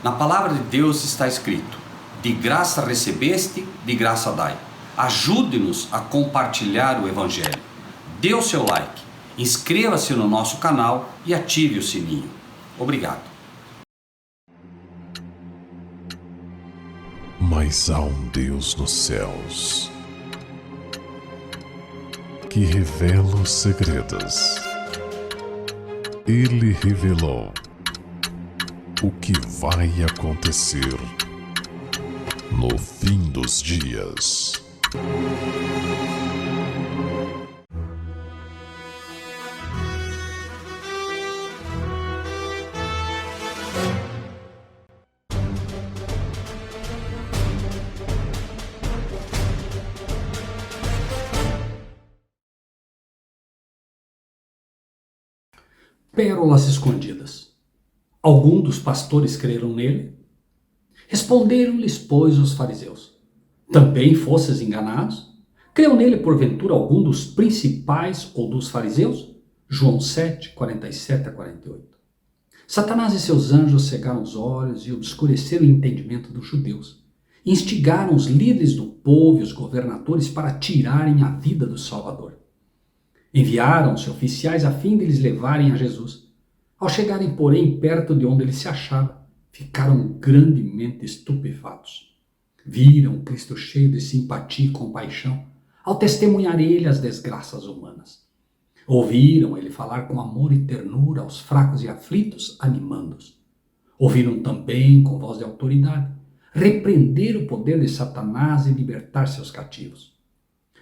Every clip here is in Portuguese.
Na palavra de Deus está escrito: de graça recebeste, de graça dai. Ajude-nos a compartilhar o Evangelho. Dê o seu like, inscreva-se no nosso canal e ative o sininho. Obrigado. Mas há um Deus nos céus que revela os segredos. Ele revelou o que vai acontecer no fim dos dias. Pérolas escondidas. Algum dos pastores creram nele? Responderam-lhes, pois, os fariseus: também fostes enganados? Creu nele, porventura, algum dos principais ou dos fariseus? João 7, 47 a 48. Satanás e seus anjos cegaram os olhos e obscureceram o entendimento dos judeus. Instigaram os líderes do povo e os governadores para tirarem a vida do Salvador. Enviaram-se oficiais a fim de lhes levarem a Jesus. Ao chegarem, porém, perto de onde ele se achava, ficaram grandemente estupefatos. Viram Cristo cheio de simpatia e compaixão, ao testemunhar ele as desgraças humanas. Ouviram ele falar com amor e ternura aos fracos e aflitos, animando-os. Ouviram também, com voz de autoridade, repreender o poder de Satanás e libertar seus cativos.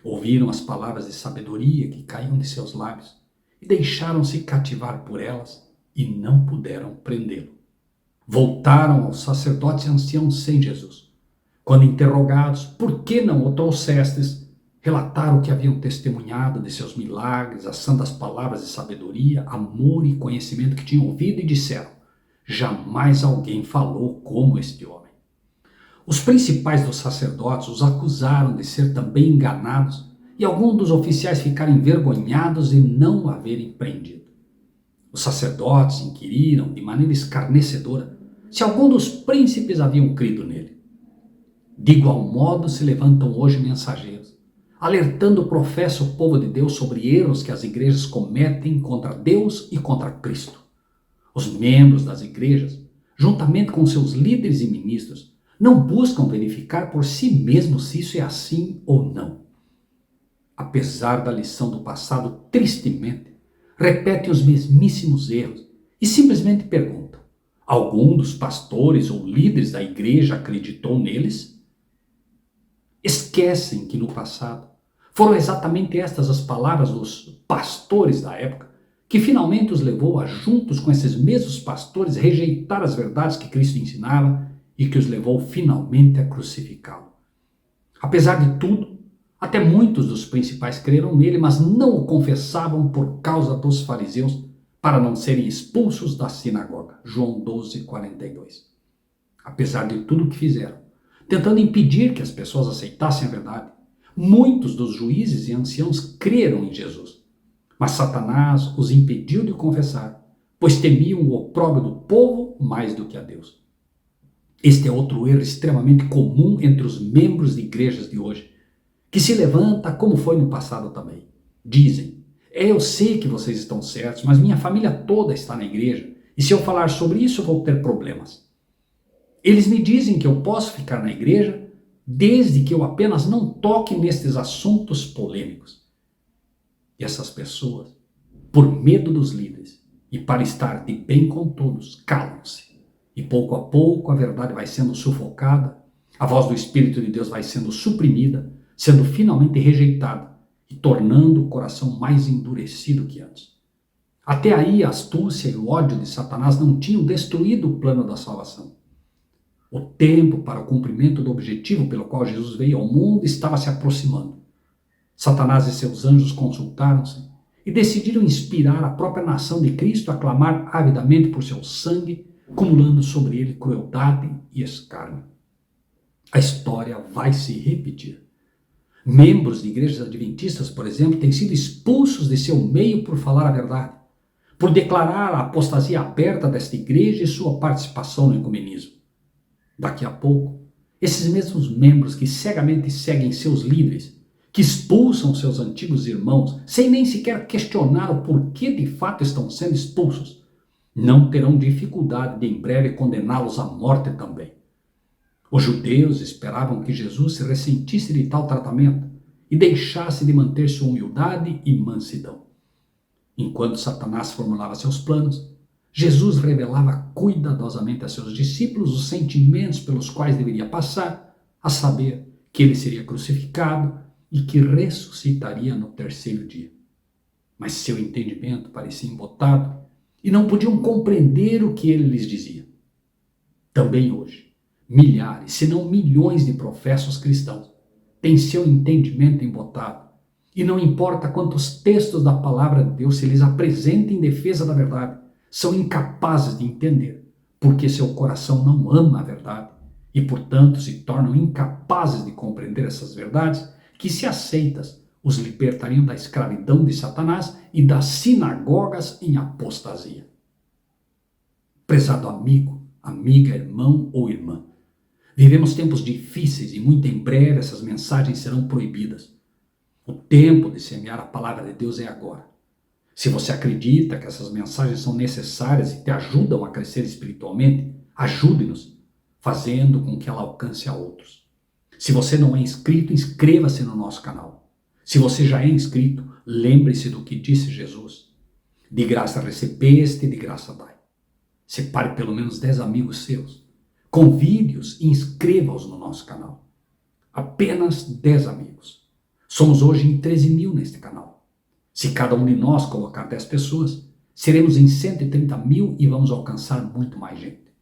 Ouviram as palavras de sabedoria que caíam de seus lábios e deixaram-se cativar por elas e não puderam prendê-lo. Voltaram aos sacerdotes e anciãos sem Jesus. Quando interrogados, por que não o trouxestes, relataram o que haviam testemunhado de seus milagres, as santas palavras de sabedoria, amor e conhecimento que tinham ouvido e disseram: jamais alguém falou como este homem. Os principais dos sacerdotes os acusaram de ser também enganados e alguns dos oficiais ficaram envergonhados de não o haverem prendido. Os sacerdotes inquiriram de maneira escarnecedora se algum dos príncipes haviam crido nele. De igual modo se levantam hoje mensageiros, alertando o professo povo de Deus sobre erros que as igrejas cometem contra Deus e contra Cristo. Os membros das igrejas, juntamente com seus líderes e ministros, não buscam verificar por si mesmos se isso é assim ou não. Apesar da lição do passado, tristemente, repetem os mesmíssimos erros e simplesmente perguntam: algum dos pastores ou líderes da igreja acreditou neles? Esquecem que no passado foram exatamente estas as palavras dos pastores da época que finalmente os levou a, juntos com esses mesmos pastores, rejeitar as verdades que Cristo ensinava e que os levou finalmente a crucificá-lo. Apesar de tudo, até muitos dos principais creram nele, mas não o confessavam por causa dos fariseus, para não serem expulsos da sinagoga. João 12, 42. Apesar de tudo o que fizeram, tentando impedir que as pessoas aceitassem a verdade, muitos dos juízes e anciãos creram em Jesus. Mas Satanás os impediu de confessar, pois temiam o opróbrio do povo mais do que a Deus. Este é outro erro extremamente comum entre os membros de igrejas de hoje, que se levanta como foi no passado também. Dizem: eu sei que vocês estão certos, mas minha família toda está na igreja, e se eu falar sobre isso eu vou ter problemas. Eles me dizem que eu posso ficar na igreja desde que eu apenas não toque nestes assuntos polêmicos. E essas pessoas, por medo dos líderes e para estar de bem com todos, calam-se. E pouco a pouco a verdade vai sendo sufocada, a voz do Espírito de Deus vai sendo suprimida, sendo finalmente rejeitada e tornando o coração mais endurecido que antes. Até aí a astúcia e o ódio de Satanás não tinham destruído o plano da salvação. O tempo para o cumprimento do objetivo pelo qual Jesus veio ao mundo estava se aproximando. Satanás e seus anjos consultaram-se e decidiram inspirar a própria nação de Cristo a clamar avidamente por seu sangue, acumulando sobre ele crueldade e escárnio. A história vai se repetir. Membros de igrejas adventistas, por exemplo, têm sido expulsos de seu meio por falar a verdade, por declarar a apostasia aberta desta igreja e sua participação no ecumenismo. Daqui a pouco, esses mesmos membros que cegamente seguem seus líderes, que expulsam seus antigos irmãos, sem nem sequer questionar o porquê de fato estão sendo expulsos, não terão dificuldade de em breve condená-los à morte também. Os judeus esperavam que Jesus se ressentisse de tal tratamento e deixasse de manter sua humildade e mansidão. Enquanto Satanás formulava seus planos, Jesus revelava cuidadosamente a seus discípulos os sentimentos pelos quais deveria passar, a saber, que ele seria crucificado e que ressuscitaria no terceiro dia. Mas seu entendimento parecia embotado e não podiam compreender o que ele lhes dizia. Também hoje, milhares, se não milhões de professos cristãos têm seu entendimento embotado e não importa quantos textos da palavra de Deus se lhes apresentem em defesa da verdade, são incapazes de entender, porque seu coração não ama a verdade e, portanto, se tornam incapazes de compreender essas verdades que, se aceitas, os libertariam da escravidão de Satanás e das sinagogas em apostasia. Prezado amigo, amiga, irmão ou irmã, vivemos tempos difíceis e muito em breve essas mensagens serão proibidas. O tempo de semear a palavra de Deus é agora. Se você acredita que essas mensagens são necessárias e te ajudam a crescer espiritualmente, ajude-nos, fazendo com que ela alcance a outros. Se você não é inscrito, inscreva-se no nosso canal. Se você já é inscrito, lembre-se do que disse Jesus. De graça recebeste, de graça dai. Separe pelo menos 10 amigos seus. Convide-os e inscreva-os no nosso canal. Apenas 10 amigos. Somos hoje em 13.000 neste canal. Se cada um de nós colocar 10 pessoas, seremos em 130.000 e vamos alcançar muito mais gente.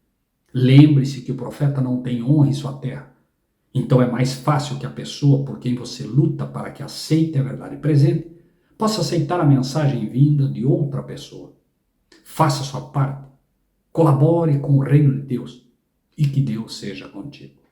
Lembre-se que o profeta não tem honra em sua terra. Então é mais fácil que a pessoa por quem você luta para que aceite a verdade presente, possa aceitar a mensagem vinda de outra pessoa. Faça sua parte. Colabore com o reino de Deus e que Deus seja contigo.